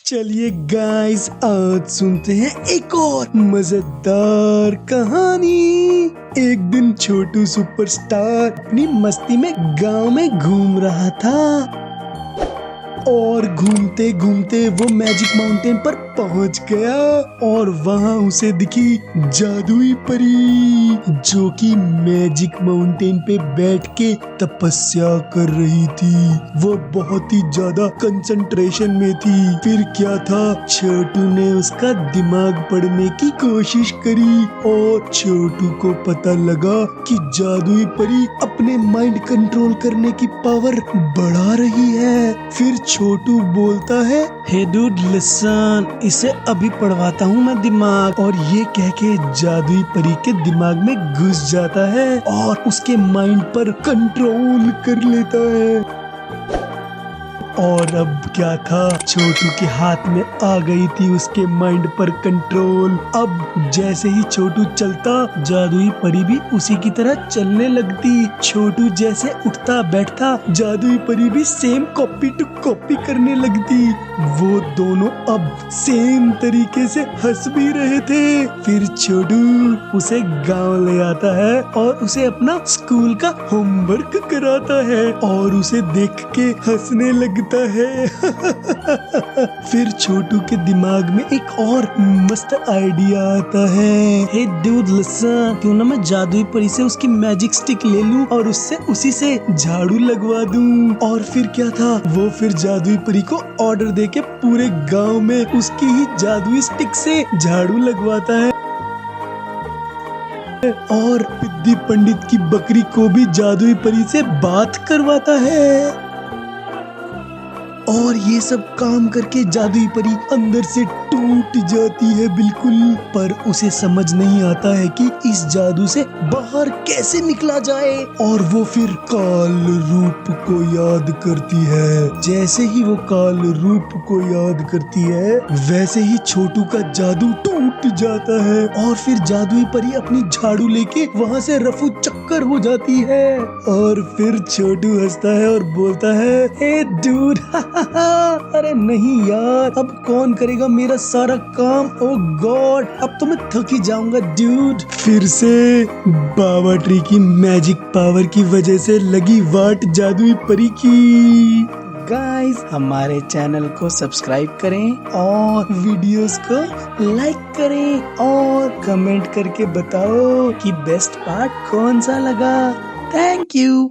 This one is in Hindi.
चलिए गाइस, आज सुनते हैं एक और मजेदार कहानी। एक दिन छोटू सुपरस्टार अपनी मस्ती में गांव में घूम रहा था और घूमते घूमते वो मैजिक माउंटेन पर पहुंच गया और वहां उसे दिखी जादुई परी जो कि मैजिक माउंटेन पे बैठ के तपस्या कर रही थी। वो बहुत ही ज्यादा कंसंट्रेशन में थी। फिर क्या था, छोटू ने उसका दिमाग पढ़ने की कोशिश करी और छोटू को पता लगा कि जादुई परी अपने माइंड कंट्रोल करने की पावर बढ़ा रही है। फिर छोटू बोलता है, हे डूड लिसन, इसे अभी पढ़वाता हूँ मैं दिमाग। और ये कह के जादुई परी के दिमाग में घुस जाता है और उसके माइंड पर कंट्रोल कर लेता है। और अब क्या था, छोटू के हाथ में आ गई थी उसके माइंड पर कंट्रोल। अब जैसे ही छोटू चलता, जादुई परी भी उसी की तरह चलने लगती। छोटू जैसे उठता बैठता, जादुई परी भी सेम कॉपी टू कॉपी करने लगती। वो दोनों अब सेम तरीके से हंस भी रहे थे। फिर छोटू उसे गांव ले आता है और उसे अपना स्कूल का होमवर्क कराता है और उसे देख के हंसने लगता है। फिर छोटू के दिमाग में एक और मस्त आइडिया आता है, हे डूड लिसन, क्यों ना मैं जादुई परी से उसकी मैजिक स्टिक ले लूं और उससे उसी से झाड़ू लगवा दूं। और फिर क्या था, वो फिर जादुई परी को ऑर्डर देके पूरे गांव में उसकी ही जादुई स्टिक से झाड़ू लगवाता है और पिद्दी पंडित की बकरी को भी जादुई परी से बात करवाता है। और ये सब काम करके जादुई परी अंदर से टूट जाती है बिल्कुल। पर उसे समझ नहीं आता है कि इस जादू से बाहर कैसे निकला जाए। और वो फिर काल रूप को याद करती है। जैसे ही वो काल रूप को याद करती है, वैसे ही छोटू का जादू टूट जाता है और फिर जादुई परी अपनी झाड़ू लेके वहाँ से रफू चक्कर हो जाती है। और फिर छोटू हंसता है और बोलता है, हे डूड, अरे नहीं यार, अब कौन करेगा मेरा सारा काम? ओ गॉड, अब तो मैं थक ही जाऊंगा डूड। फिर से बाबा ट्री की मैजिक पावर की वजह से लगी वाट जादुई परी की। गाइस, हमारे चैनल को सब्सक्राइब करें और वीडियोस को लाइक करें और कमेंट करके बताओ कि बेस्ट पार्ट कौन सा लगा। Thank you.